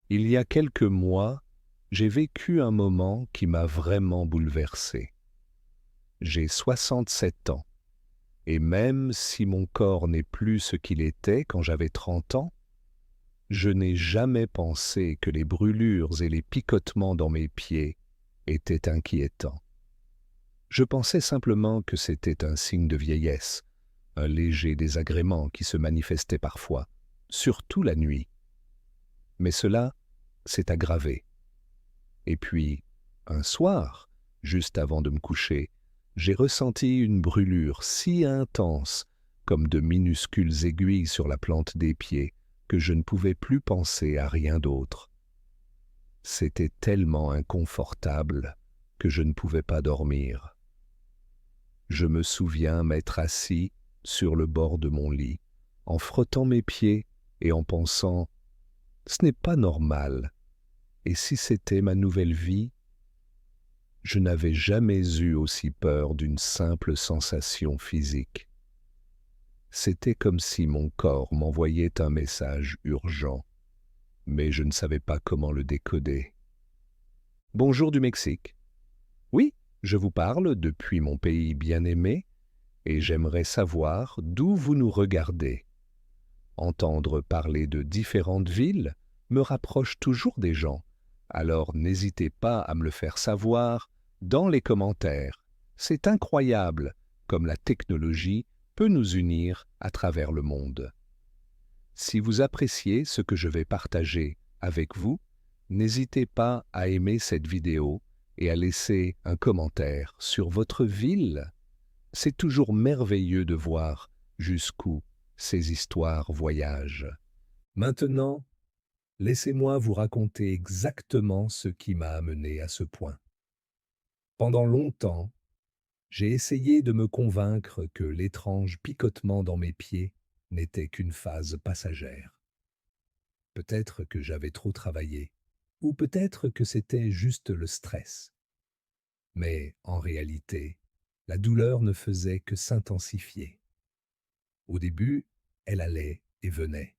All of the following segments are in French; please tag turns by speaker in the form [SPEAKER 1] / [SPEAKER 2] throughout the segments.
[SPEAKER 1] Il y a quelques mois, j'ai vécu un moment qui m'a vraiment bouleversé. J'ai 67 ans, et même si mon corps n'est plus ce qu'il était quand j'avais 30 ans, je n'ai jamais pensé que les brûlures et les picotements dans mes pieds étaient inquiétants. Je pensais simplement que c'était un signe de vieillesse, un léger désagrément qui se manifestait parfois, surtout la nuit. Mais cela s'est aggravé. Et puis, un soir, juste avant de me coucher, j'ai ressenti une brûlure si intense, comme de minuscules aiguilles sur la plante des pieds, que je ne pouvais plus penser à rien d'autre. C'était tellement inconfortable que je ne pouvais pas dormir. Je me souviens m'être assis sur le bord de mon lit, en frottant mes pieds et en pensant « ce n'est pas normal ». Et si c'était ma nouvelle vie? Je n'avais jamais eu aussi peur d'une simple sensation physique. C'était comme si mon corps m'envoyait un message urgent, mais je ne savais pas comment le décoder. Bonjour du Mexique. Oui, je vous parle depuis mon pays bien-aimé, et j'aimerais savoir d'où vous nous regardez. Entendre parler de différentes villes me rapproche toujours des gens, alors n'hésitez pas à me le faire savoir dans les commentaires. C'est incroyable comme la technologie peut nous unir à travers le monde. Si vous appréciez ce que je vais partager avec vous, n'hésitez pas à aimer cette vidéo et à laisser un commentaire sur votre ville. C'est toujours merveilleux de voir jusqu'où ces histoires voyagent. Maintenant, laissez-moi vous raconter exactement ce qui m'a amené à ce point. Pendant longtemps, j'ai essayé de me convaincre que l'étrange picotement dans mes pieds n'était qu'une phase passagère. Peut-être que j'avais trop travaillé, ou peut-être que c'était juste le stress. Mais en réalité, la douleur ne faisait que s'intensifier. Au début, elle allait et venait.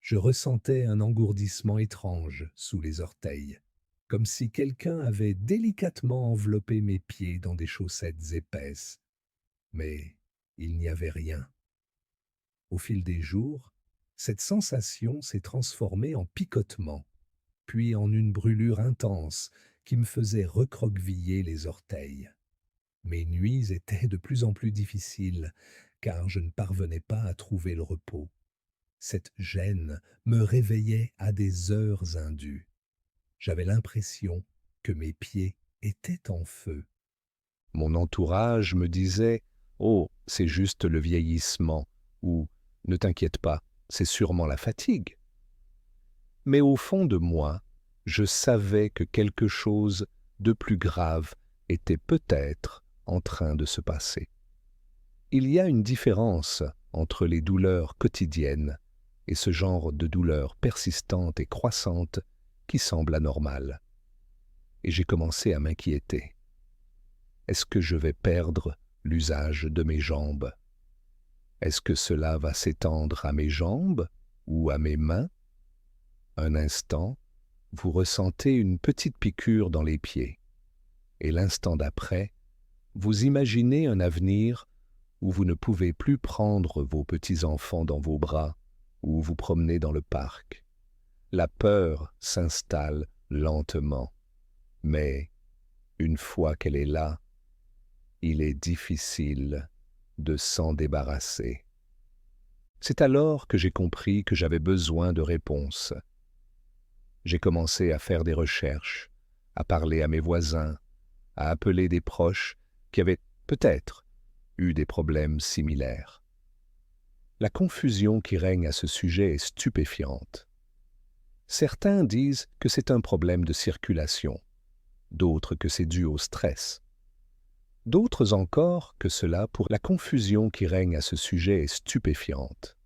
[SPEAKER 1] Je ressentais un engourdissement étrange sous les orteils, comme si quelqu'un avait délicatement enveloppé mes pieds dans des chaussettes épaisses. Mais il n'y avait rien. Au fil des jours, cette sensation s'est transformée en picotement, puis en une brûlure intense qui me faisait recroqueviller les orteils. Mes nuits étaient de plus en plus difficiles, car je ne parvenais pas à trouver le repos. Cette gêne me réveillait à des heures indues. J'avais l'impression que mes pieds étaient en feu. Mon entourage me disait « Oh, c'est juste le vieillissement » ou « Ne t'inquiète pas, c'est sûrement la fatigue ». Mais au fond de moi, je savais que quelque chose de plus grave était peut-être en train de se passer. Il y a une différence entre les douleurs quotidiennes et ce genre de douleurs persistantes et croissantes qui semblent anormales. Et j'ai commencé à m'inquiéter. Est-ce que je vais perdre l'usage de mes jambes? Est-ce que cela va s'étendre à mes jambes ou à mes mains? Un instant, vous ressentez une petite piqûre dans les pieds. Et l'instant d'après, vous imaginez un avenir où vous ne pouvez plus prendre vos petits-enfants dans vos bras ou vous promener dans le parc. La peur s'installe lentement, mais une fois qu'elle est là, il est difficile de s'en débarrasser. C'est alors que j'ai compris que j'avais besoin de réponses. J'ai commencé à faire des recherches, à parler à mes voisins, à appeler des proches qui avaient peut-être eu des problèmes similaires. La confusion qui règne à ce sujet est stupéfiante. Certains disent que c'est un problème de circulation, d'autres que c'est dû au stress. D'autres encore que cela pour la confusion qui règne à ce sujet est stupéfiante.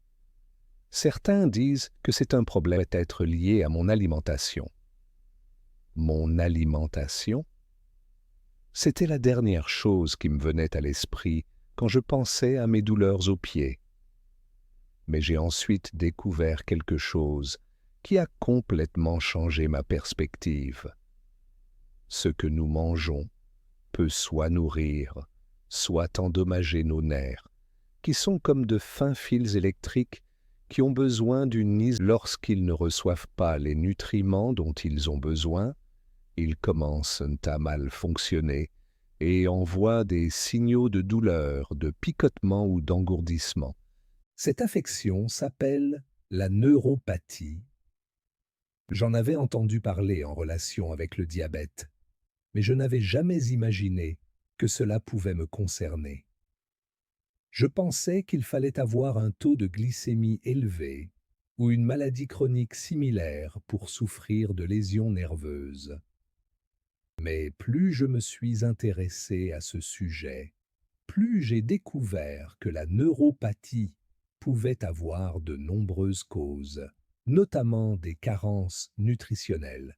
[SPEAKER 1] Certains disent que c'est un problème peut-être lié à mon alimentation. Mon alimentation? C'était la dernière chose qui me venait à l'esprit quand je pensais à mes douleurs aux pieds. Mais j'ai ensuite découvert quelque chose qui a complètement changé ma perspective. Ce que nous mangeons peut soit nourrir, soit endommager nos nerfs, qui sont comme de fins fils électriques qui ont besoin d'une lorsqu'ils ne reçoivent pas les nutriments dont ils ont besoin, ils commencent à mal fonctionner et envoient des signaux de douleur, de picotement ou d'engourdissement. Cette affection s'appelle la neuropathie. J'en avais entendu parler en relation avec le diabète, mais je n'avais jamais imaginé que cela pouvait me concerner. Je pensais qu'il fallait avoir un taux de glycémie élevé ou une maladie chronique similaire pour souffrir de lésions nerveuses. Mais plus je me suis intéressé à ce sujet, plus j'ai découvert que la neuropathie pouvait avoir de nombreuses causes, notamment des carences nutritionnelles,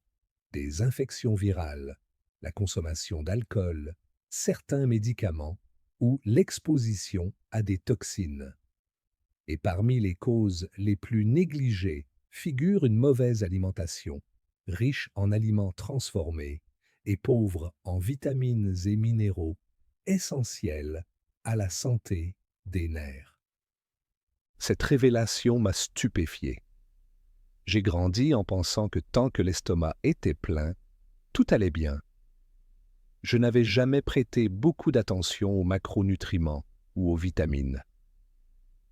[SPEAKER 1] des infections virales, la consommation d'alcool, certains médicaments ou l'exposition à des toxines. Et parmi les causes les plus négligées figure une mauvaise alimentation, riche en aliments transformés et pauvre en vitamines et minéraux essentiels à la santé des nerfs. Cette révélation m'a stupéfié. J'ai grandi en pensant que tant que l'estomac était plein, tout allait bien. Je n'avais jamais prêté beaucoup d'attention aux macronutriments ou aux vitamines.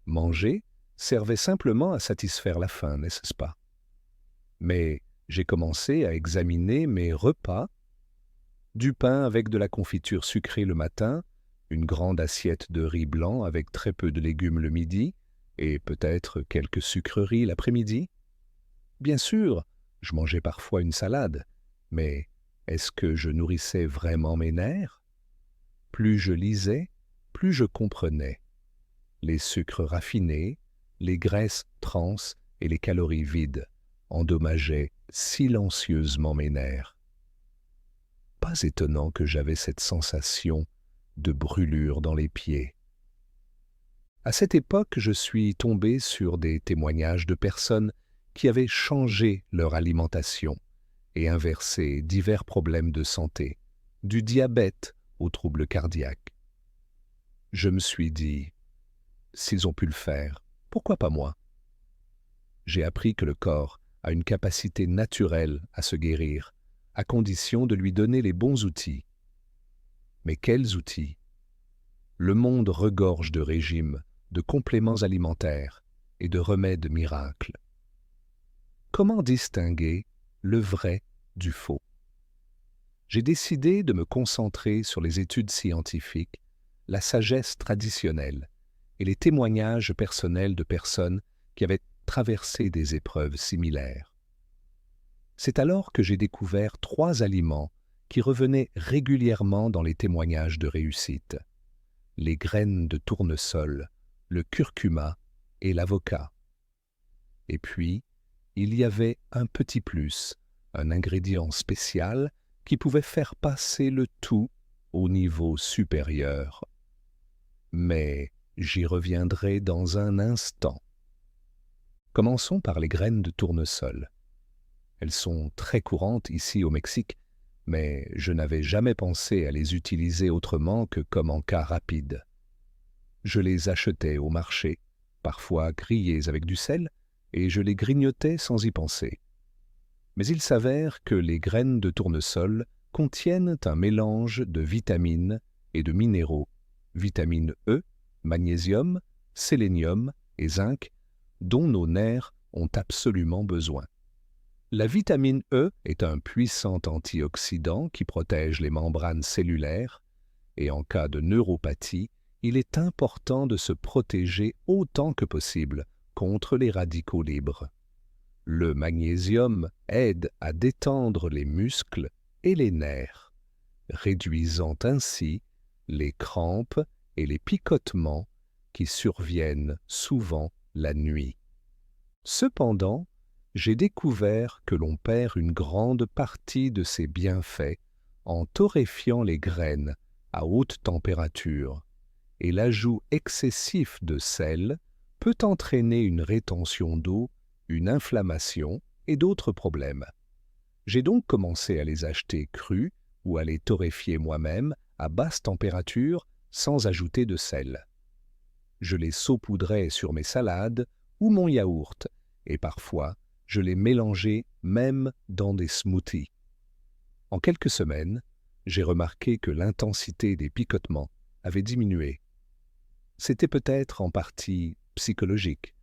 [SPEAKER 1] Manger servait simplement à satisfaire la faim, n'est-ce pas? Mais j'ai commencé à examiner mes repas. Du pain avec de la confiture sucrée le matin, une grande assiette de riz blanc avec très peu de légumes le midi, et peut-être quelques sucreries l'après-midi. Bien sûr, je mangeais parfois une salade, mais est-ce que je nourrissais vraiment mes nerfs? Plus je lisais, plus je comprenais. Les sucres raffinés, les graisses trans et les calories vides endommageaient silencieusement mes nerfs. Pas étonnant que j'avais cette sensation de brûlure dans les pieds. À cette époque, je suis tombé sur des témoignages de personnes qui avaient changé leur alimentation et inversé divers problèmes de santé, du diabète aux troubles cardiaques. Je me suis dit, s'ils ont pu le faire, pourquoi pas moi? J'ai appris que le corps a une capacité naturelle à se guérir, à condition de lui donner les bons outils. Mais quels outils? Le monde regorge de régimes, de compléments alimentaires et de remèdes miracles. Comment distinguer le vrai du faux? J'ai décidé de me concentrer sur les études scientifiques, la sagesse traditionnelle et les témoignages personnels de personnes qui avaient traversé des épreuves similaires. C'est alors que j'ai découvert 3 aliments qui revenaient régulièrement dans les témoignages de réussite: les graines de tournesol, le curcuma et l'avocat. Et puis, il y avait un petit plus, un ingrédient spécial qui pouvait faire passer le tout au niveau supérieur. Mais j'y reviendrai dans un instant. Commençons par les graines de tournesol. Elles sont très courantes ici au Mexique, mais je n'avais jamais pensé à les utiliser autrement que comme en cas rapide. Je les achetais au marché, parfois grillées avec du sel, et je les grignotais sans y penser. Mais il s'avère que les graines de tournesol contiennent un mélange de vitamines et de minéraux, vitamine E, magnésium, sélénium et zinc, dont nos nerfs ont absolument besoin. La vitamine E est un puissant antioxydant qui protège les membranes cellulaires, et en cas de neuropathie, il est important de se protéger autant que possible contre les radicaux libres. Le magnésium aide à détendre les muscles et les nerfs, réduisant ainsi les crampes et les picotements qui surviennent souvent la nuit. Cependant, j'ai découvert que l'on perd une grande partie de ses bienfaits en torréfiant les graines à haute température, et l'ajout excessif de sel peut entraîner une rétention d'eau, une inflammation et d'autres problèmes. J'ai donc commencé à les acheter crus ou à les torréfier moi-même à basse température sans ajouter de sel. Je les saupoudrais sur mes salades ou mon yaourt et parfois je les mélangeais même dans des smoothies. En quelques semaines, j'ai remarqué que l'intensité des picotements avait diminué. C'était peut-être en partie psychologique,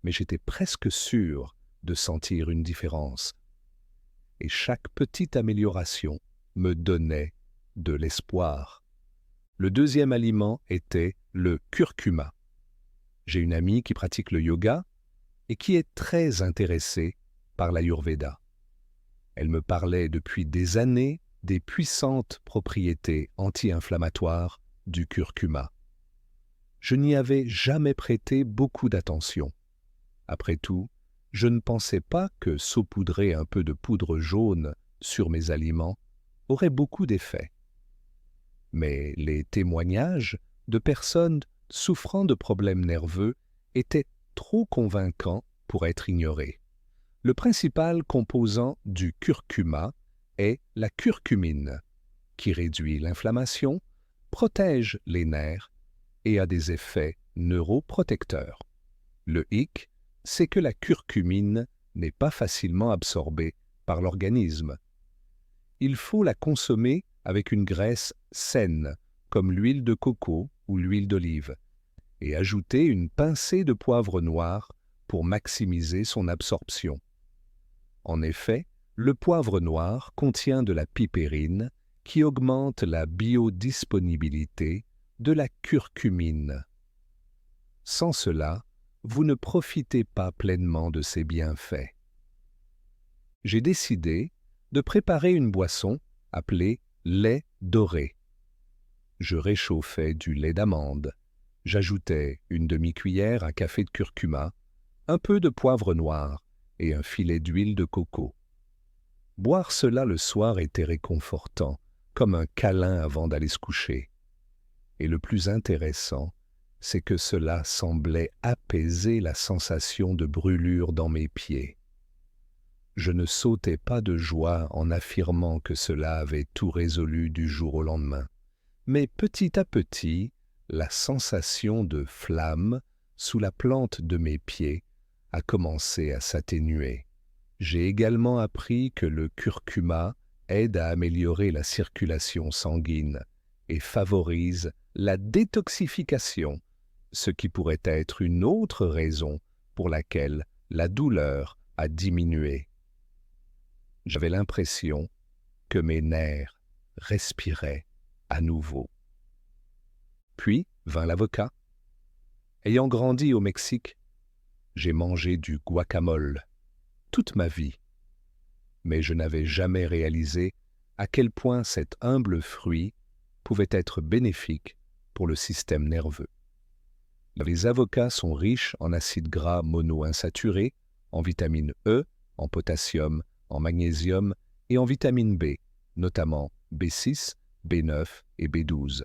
[SPEAKER 1] mais j'étais presque sûr de sentir une différence. Et chaque petite amélioration me donnait de l'espoir. Le deuxième aliment était le curcuma. J'ai une amie qui pratique le yoga et qui est très intéressée par l'Ayurveda. Elle me parlait depuis des années des puissantes propriétés anti-inflammatoires du curcuma. Je n'y avais jamais prêté beaucoup d'attention. Après tout, je ne pensais pas que saupoudrer un peu de poudre jaune sur mes aliments aurait beaucoup d'effet. Mais les témoignages de personnes souffrant de problèmes nerveux étaient trop convaincants pour être ignorés. Le principal composant du curcuma est la curcumine, qui réduit l'inflammation, protège les nerfs et a des effets neuroprotecteurs. Le hic, c'est que la curcumine n'est pas facilement absorbée par l'organisme. Il faut la consommer avec une graisse saine, comme l'huile de coco ou l'huile d'olive, et ajouter une pincée de poivre noir pour maximiser son absorption. En effet, le poivre noir contient de la pipérine qui augmente la biodisponibilité de la curcumine. Sans cela, vous ne profitez pas pleinement de ses bienfaits. J'ai décidé de préparer une boisson appelée lait doré. Je réchauffais du lait d'amande, j'ajoutais une demi-cuillère à café de curcuma, un peu de poivre noir et un filet d'huile de coco. Boire cela le soir était réconfortant, comme un câlin avant d'aller se coucher. Et le plus intéressant, c'est que cela semblait apaiser la sensation de brûlure dans mes pieds. Je ne sautais pas de joie en affirmant que cela avait tout résolu du jour au lendemain. Mais petit à petit, la sensation de flamme sous la plante de mes pieds a commencé à s'atténuer. J'ai également appris que le curcuma aide à améliorer la circulation sanguine et favorise la détoxification, ce qui pourrait être une autre raison pour laquelle la douleur a diminué. J'avais l'impression que mes nerfs respiraient à nouveau. Puis vint l'avocat. Ayant grandi au Mexique, j'ai mangé du guacamole toute ma vie, mais je n'avais jamais réalisé à quel point cet humble fruit pouvait être bénéfique pour le système nerveux. Les avocats sont riches en acides gras monoinsaturés, en vitamine E, en potassium, en magnésium et en vitamine B, notamment B6, B9 et B12.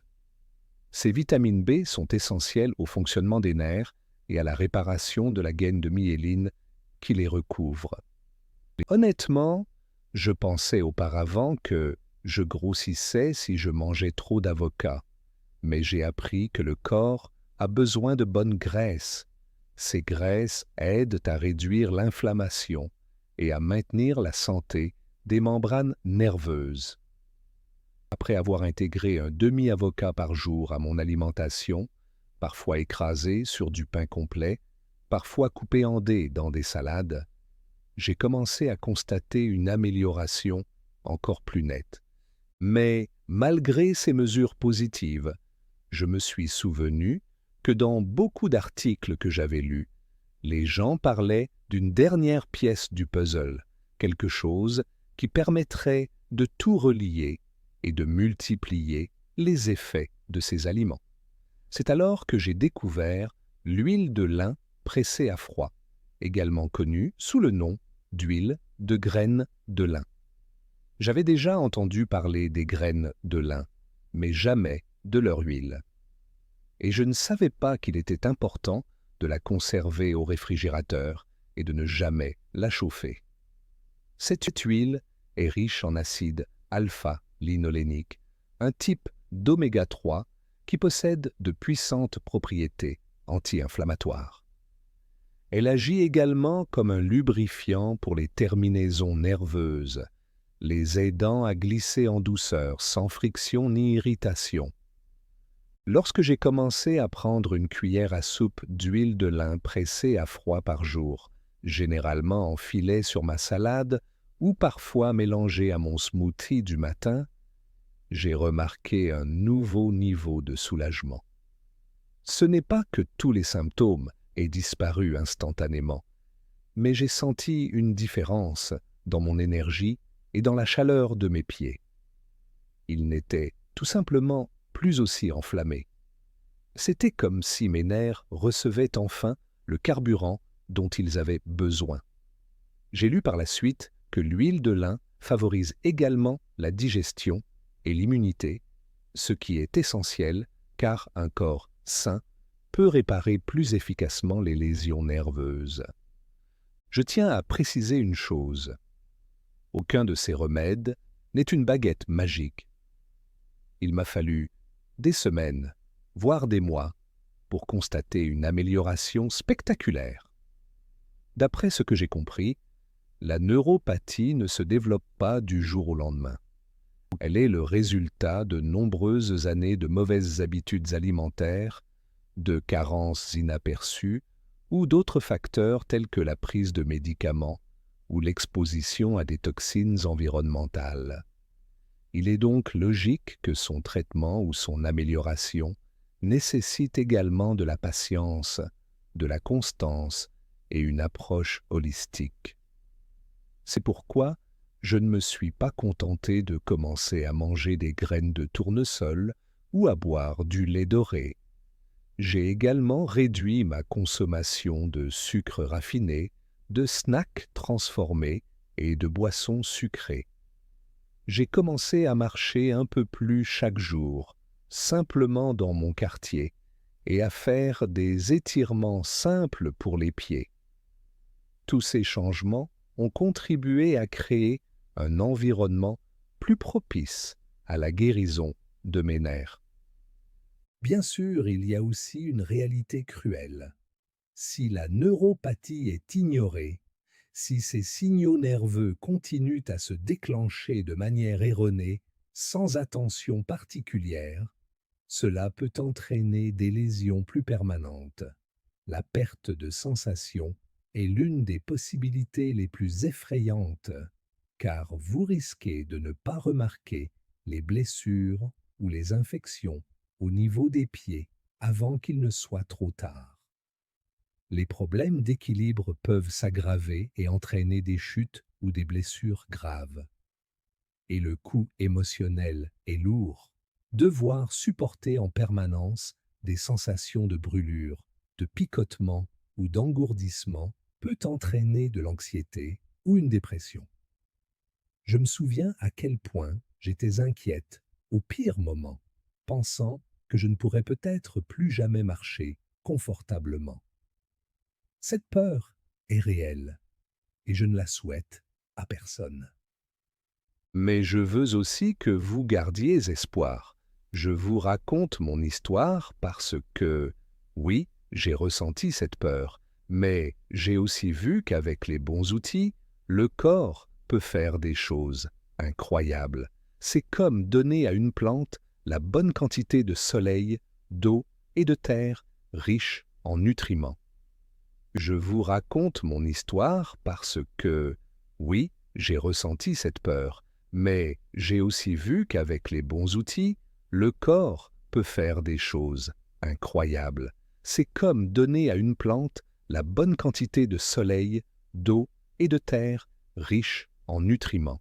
[SPEAKER 1] Ces vitamines B sont essentielles au fonctionnement des nerfs et à la réparation de la gaine de myéline qui les recouvre. Honnêtement, je pensais auparavant que je grossissais si je mangeais trop d'avocats, mais j'ai appris que le corps a besoin de bonnes graisses. Ces graisses aident à réduire l'inflammation et à maintenir la santé des membranes nerveuses. Après avoir intégré un demi-avocat par jour à mon alimentation, parfois écrasé sur du pain complet, parfois coupé en dés dans des salades, j'ai commencé à constater une amélioration encore plus nette. Mais malgré ces mesures positives, je me suis souvenu que dans beaucoup d'articles que j'avais lus, les gens parlaient d'une dernière pièce du puzzle, quelque chose qui permettrait de tout relier et de multiplier les effets de ces aliments. C'est alors que j'ai découvert l'huile de lin pressée à froid, également connue sous le nom d'huile de graines de lin. J'avais déjà entendu parler des graines de lin, mais jamais de leur huile. Et je ne savais pas qu'il était important de la conserver au réfrigérateur et de ne jamais la chauffer. Cette huile est riche en acide alpha-linolénique, un type d'oméga 3 qui possède de puissantes propriétés anti-inflammatoires. Elle agit également comme un lubrifiant pour les terminaisons nerveuses, les aidant à glisser en douceur sans friction ni irritation. Lorsque j'ai commencé à prendre une cuillère à soupe d'huile de lin pressée à froid par jour, généralement en filet sur ma salade ou parfois mélangée à mon smoothie du matin, j'ai remarqué un nouveau niveau de soulagement. Ce n'est pas que tous les symptômes aient disparu instantanément, mais j'ai senti une différence dans mon énergie et dans la chaleur de mes pieds. Ils n'étaient tout simplement plus aussi enflammés. C'était comme si mes nerfs recevaient enfin le carburant dont ils avaient besoin. J'ai lu par la suite que l'huile de lin favorise également la digestion et l'immunité, ce qui est essentiel car un corps sain peut réparer plus efficacement les lésions nerveuses. Je tiens à préciser une chose. Aucun de ces remèdes n'est une baguette magique. Il m'a fallu des semaines, voire des mois, pour constater une amélioration spectaculaire. D'après ce que j'ai compris, la neuropathie ne se développe pas du jour au lendemain. Elle est le résultat de nombreuses années de mauvaises habitudes alimentaires, de carences inaperçues ou d'autres facteurs tels que la prise de médicaments ou l'exposition à des toxines environnementales. Il est donc logique que son traitement ou son amélioration nécessite également de la patience, de la constance et une approche holistique. C'est pourquoi je ne me suis pas contenté de commencer à manger des graines de tournesol ou à boire du lait doré. J'ai également réduit ma consommation de sucre raffiné, de snacks transformés et de boissons sucrées. J'ai commencé à marcher un peu plus chaque jour, simplement dans mon quartier, et à faire des étirements simples pour les pieds. Tous ces changements ont contribué à créer un environnement plus propice à la guérison de mes nerfs. Bien sûr, il y a aussi une réalité cruelle. Si la neuropathie est ignorée, si ces signaux nerveux continuent à se déclencher de manière erronée, sans attention particulière, cela peut entraîner des lésions plus permanentes. La perte de sensation est l'une des possibilités les plus effrayantes, car vous risquez de ne pas remarquer les blessures ou les infections au niveau des pieds avant qu'il ne soit trop tard. Les problèmes d'équilibre peuvent s'aggraver et entraîner des chutes ou des blessures graves. Et le coût émotionnel est lourd. Devoir supporter en permanence des sensations de brûlure, de picotement ou d'engourdissement peut entraîner de l'anxiété ou une dépression. Je me souviens à quel point j'étais inquiète au pire moment, pensant que je ne pourrais peut-être plus jamais marcher confortablement. Cette peur est réelle et je ne la souhaite à personne. Mais je veux aussi que vous gardiez espoir. Je vous raconte mon histoire parce que, oui, j'ai ressenti cette peur, mais j'ai aussi vu qu'avec les bons outils, le corps peut faire des choses incroyables. C'est comme donner à une plante la bonne quantité de soleil, d'eau et de terre riche en nutriments. Je vous raconte mon histoire parce que, oui, j'ai ressenti cette peur, mais j'ai aussi vu qu'avec les bons outils, le corps peut faire des choses incroyables. C'est comme donner à une plante la bonne quantité de soleil, d'eau et de terre riche en nutriments.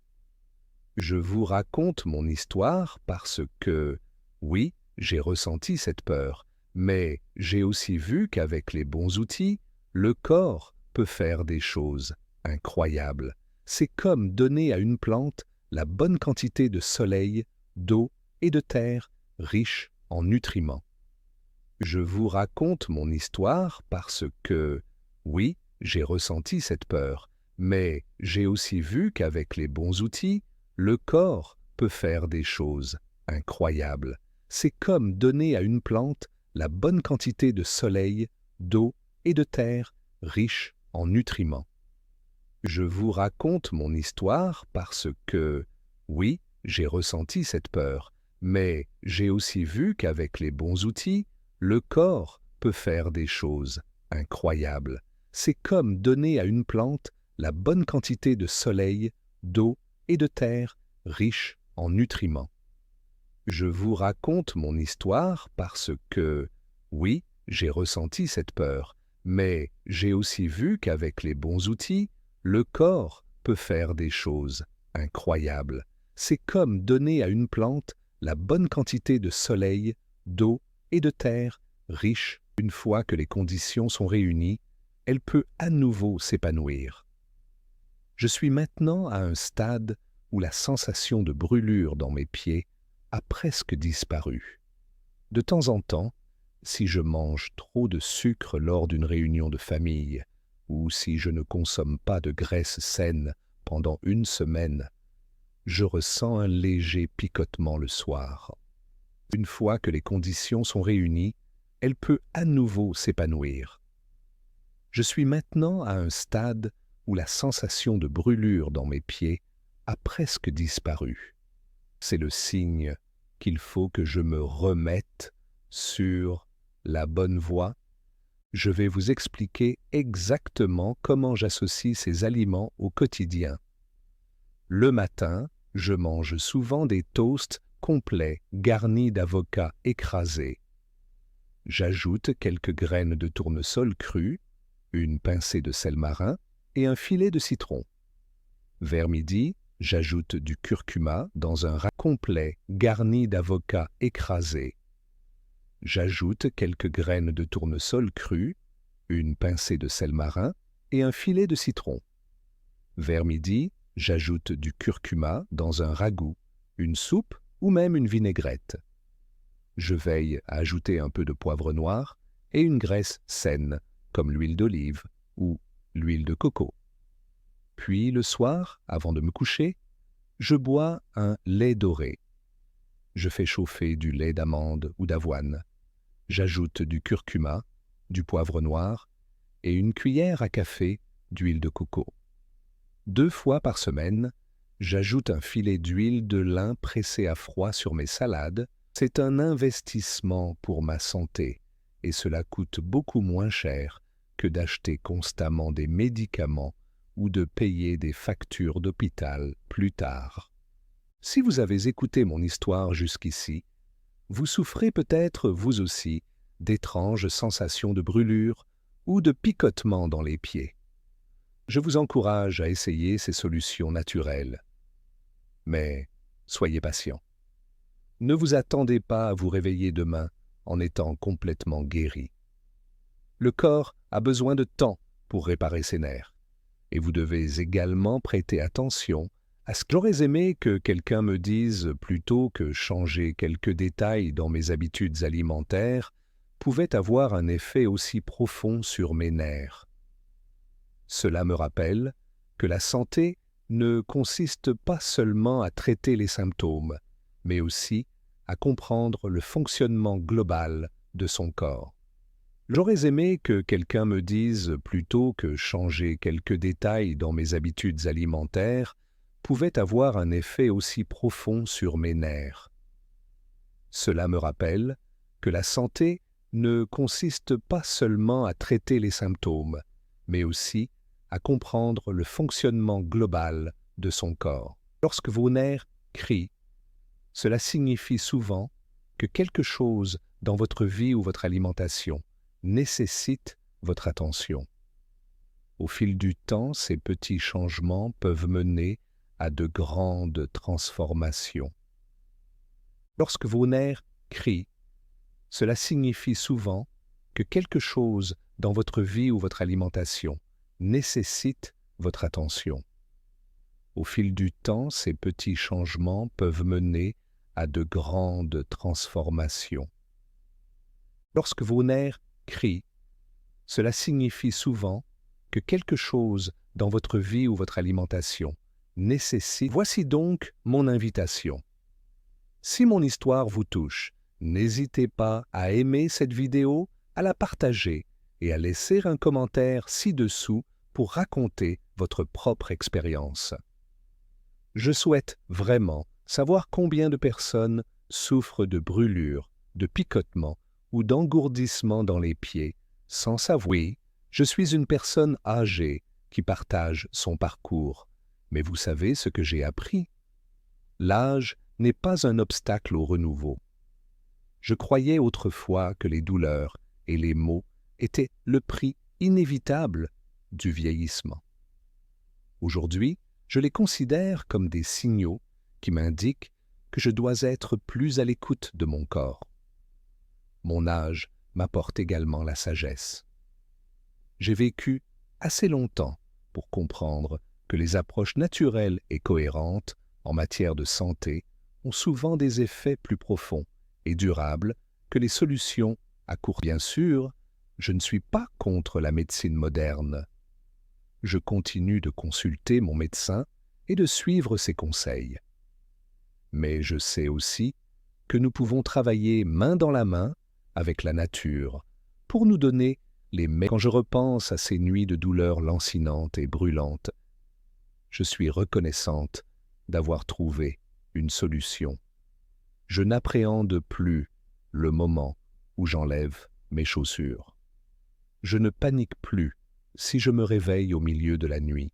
[SPEAKER 1] Je vous raconte mon histoire parce que, oui, j'ai ressenti cette peur, mais j'ai aussi vu qu'avec les bons outils, le corps peut faire des choses incroyables. C'est comme donner à une plante la bonne quantité de soleil, d'eau et de terre riche en nutriments. Je vous raconte mon histoire parce que, oui, j'ai ressenti cette peur, Mais j'ai aussi vu qu'avec les bons outils, le corps peut faire des choses incroyables. C'est comme donner à une plante la bonne quantité de soleil, d'eau et de terre riche en nutriments. Je vous raconte mon histoire parce que, oui, j'ai ressenti cette peur, mais j'ai aussi vu qu'avec les bons outils, le corps peut faire des choses incroyables. C'est comme donner à une plante la bonne quantité de soleil, d'eau et de terre riche en nutriments. Je vous raconte mon histoire parce que, oui, j'ai ressenti cette peur, mais j'ai aussi vu qu'avec les bons outils, le corps peut faire des choses incroyables. C'est comme donner à une plante la bonne quantité de soleil, d'eau et de terre riche. Une fois que les conditions sont réunies, elle peut à nouveau s'épanouir. Je suis maintenant à un stade où la sensation de brûlure dans mes pieds a presque disparu. De temps en temps, si je mange trop de sucre lors d'une réunion de famille, ou si je ne consomme pas de graisse saine pendant une semaine, je ressens un léger picotement le soir. Une fois que les conditions sont réunies, elle peut à nouveau s'épanouir. Je suis maintenant à un stade où la sensation de brûlure dans mes pieds a presque disparu. C'est le signe qu'il faut que je me remette sur la bonne voie. Je vais vous expliquer exactement comment j'associe ces aliments au quotidien. Le matin, je mange souvent des toasts complets garnis d'avocats écrasés. J'ajoute quelques graines de tournesol cru, une pincée de sel marin et un filet de citron. Vers midi, j'ajoute du curcuma dans un rat complet garni d'avocats écrasés. J'ajoute quelques graines de tournesol cru, une pincée de sel marin et un filet de citron. Vers midi, j'ajoute du curcuma dans un ragoût, une soupe ou même une vinaigrette. Je veille à ajouter un peu de poivre noir et une graisse saine, comme l'huile d'olive ou l'huile de coco. Puis le soir, avant de me coucher, je bois un lait doré. Je fais chauffer du lait d'amande ou d'avoine. J'ajoute du curcuma, du poivre noir et une cuillère à café d'huile de coco. 2 fois par semaine, j'ajoute un filet d'huile de lin pressé à froid sur mes salades. C'est un investissement pour ma santé et cela coûte beaucoup moins cher que d'acheter constamment des médicaments ou de payer des factures d'hôpital plus tard. Si vous avez écouté mon histoire jusqu'ici, vous souffrez peut-être, vous aussi, d'étranges sensations de brûlure ou de picotement dans les pieds. Je vous encourage à essayer ces solutions naturelles. Mais soyez patient. Ne vous attendez pas à vous réveiller demain en étant complètement guéri. Le corps a besoin de temps pour réparer ses nerfs. Et vous devez également prêter attention à ce que j'aurais aimé que quelqu'un me dise plutôt que changer quelques détails dans mes habitudes alimentaires pouvait avoir un effet aussi profond sur mes nerfs. Cela me rappelle que la santé ne consiste pas seulement à traiter les symptômes, mais aussi à comprendre le fonctionnement global de son corps. J'aurais aimé que quelqu'un me dise plutôt que changer quelques détails dans mes habitudes alimentaires pouvait avoir un effet aussi profond sur mes nerfs. Cela me rappelle que la santé ne consiste pas seulement à traiter les symptômes, mais aussi à comprendre le fonctionnement global de son corps. Lorsque vos nerfs crient, cela signifie souvent que quelque chose dans votre vie ou votre alimentation nécessite votre attention. Au fil du temps, ces petits changements peuvent mener à de grandes transformations. Lorsque vos nerfs crient, cela signifie souvent que quelque chose dans votre vie ou votre alimentation nécessite votre attention. Au fil du temps, ces petits changements peuvent mener à de grandes transformations. Lorsque vos nerfs crient, cela signifie souvent que quelque chose dans votre vie ou votre alimentation nécessite. Voici donc mon invitation. Si mon histoire vous touche, n'hésitez pas à aimer cette vidéo, à la partager et à laisser un commentaire ci-dessous pour raconter votre propre expérience. Je souhaite vraiment savoir combien de personnes souffrent de brûlures, de picotements ou d'engourdissements dans les pieds, sans savoir. Oui, je suis une personne âgée qui partage son parcours, mais vous savez ce que j'ai appris? L'âge n'est pas un obstacle au renouveau. Je croyais autrefois que les douleurs et les maux étaient le prix inévitable du vieillissement. Aujourd'hui, je les considère comme des signaux qui m'indiquent que je dois être plus à l'écoute de mon corps. Mon âge m'apporte également la sagesse. J'ai vécu assez longtemps pour comprendre que les approches naturelles et cohérentes en matière de santé ont souvent des effets plus profonds et durables que les solutions à court terme. Bien sûr, je ne suis pas contre la médecine moderne. Je continue de consulter mon médecin et de suivre ses conseils. Mais je sais aussi que nous pouvons travailler main dans la main avec la nature pour nous donner les meilleurs. Quand je repense à ces nuits de douleurs lancinantes et brûlantes, je suis reconnaissante d'avoir trouvé une solution. Je n'appréhende plus le moment où j'enlève mes chaussures. Je ne panique plus si je me réveille au milieu de la nuit.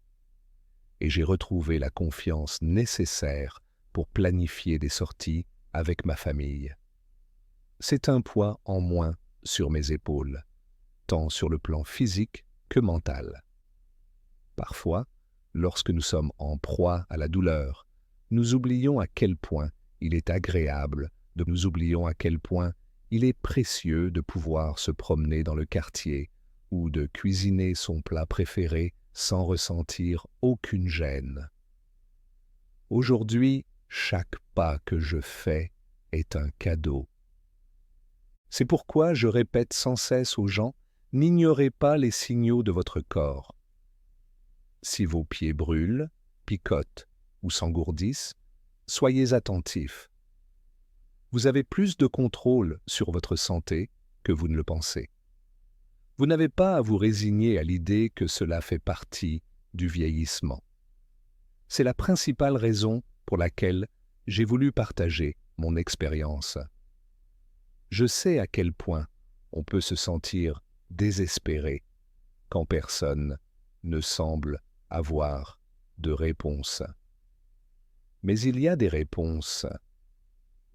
[SPEAKER 1] Et j'ai retrouvé la confiance nécessaire pour planifier des sorties avec ma famille. C'est un poids en moins sur mes épaules, tant sur le plan physique que mental. Parfois, lorsque nous sommes en proie à la douleur, nous oublions à quel point il est agréable, nous oublions à quel point il est précieux de pouvoir se promener dans le quartier ou de cuisiner son plat préféré sans ressentir aucune gêne. Aujourd'hui, chaque pas que je fais est un cadeau. C'est pourquoi je répète sans cesse aux gens, n'ignorez pas les signaux de votre corps. Si vos pieds brûlent, picotent ou s'engourdissent, soyez attentifs. Vous avez plus de contrôle sur votre santé que vous ne le pensez. Vous n'avez pas à vous résigner à l'idée que cela fait partie du vieillissement. C'est la principale raison pour laquelle j'ai voulu partager mon expérience. Je sais à quel point on peut se sentir désespéré quand personne ne semble avoir de réponse. Mais il y a des réponses,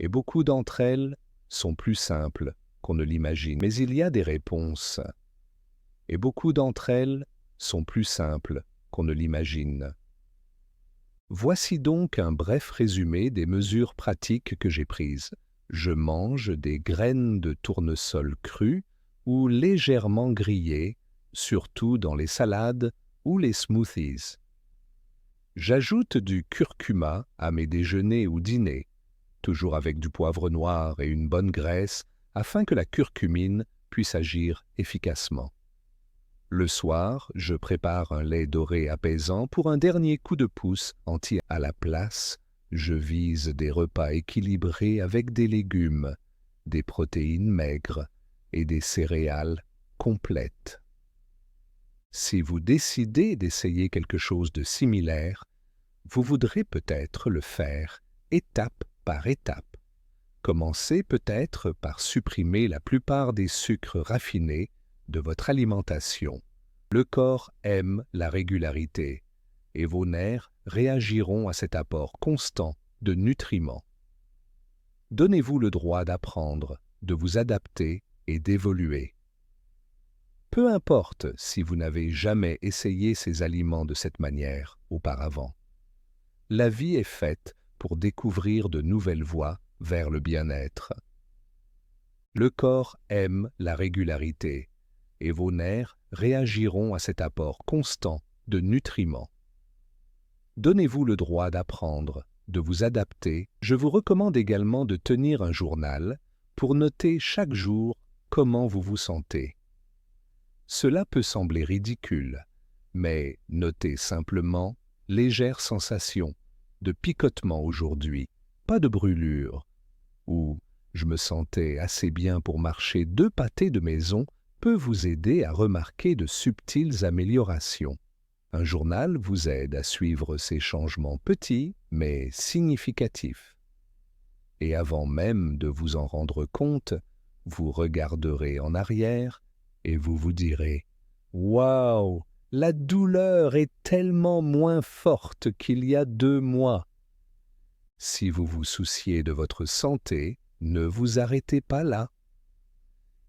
[SPEAKER 1] et beaucoup d'entre elles sont plus simples qu'on ne l'imagine. Mais il y a des réponses, et beaucoup d'entre elles sont plus simples qu'on ne l'imagine. Voici donc un bref résumé des mesures pratiques que j'ai prises. Je mange des graines de tournesol crues ou légèrement grillées, surtout dans les salades ou les smoothies. J'ajoute du curcuma à mes déjeuners ou dîners, toujours avec du poivre noir et une bonne graisse, afin que la curcumine puisse agir efficacement. Le soir, je prépare un lait doré apaisant pour un dernier coup de pouce entier. À la place, je vise des repas équilibrés avec des légumes, des protéines maigres et des céréales complètes. Si vous décidez d'essayer quelque chose de similaire, vous voudrez peut-être le faire étape par étape. Commencez peut-être par supprimer la plupart des sucres raffinés de votre alimentation. Le corps aime la régularité et vos nerfs réagiront à cet apport constant de nutriments. Donnez-vous le droit d'apprendre, de vous adapter et d'évoluer. Peu importe si vous n'avez jamais essayé ces aliments de cette manière auparavant. La vie est faite pour découvrir de nouvelles voies vers le bien-être. Le corps aime la régularité et vos nerfs réagiront à cet apport constant de nutriments. Donnez-vous le droit d'apprendre, de vous adapter. Je vous recommande également de tenir un journal pour noter chaque jour comment vous vous sentez. Cela peut sembler ridicule, mais notez simplement légère sensation de picotement aujourd'hui, pas de brûlure, ou je me sentais assez bien pour marcher 2 pâtés de maison peut vous aider à remarquer de subtiles améliorations. Un journal vous aide à suivre ces changements petits mais significatifs. Et avant même de vous en rendre compte, vous regarderez en arrière et vous vous direz « Waouh, la douleur est tellement moins forte qu'il y a 2 mois ». Si vous vous souciez de votre santé, ne vous arrêtez pas là.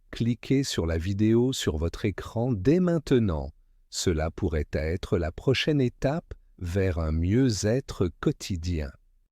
[SPEAKER 1] Cliquez sur la vidéo sur votre écran dès maintenant. Cela pourrait être la prochaine étape vers un mieux-être quotidien.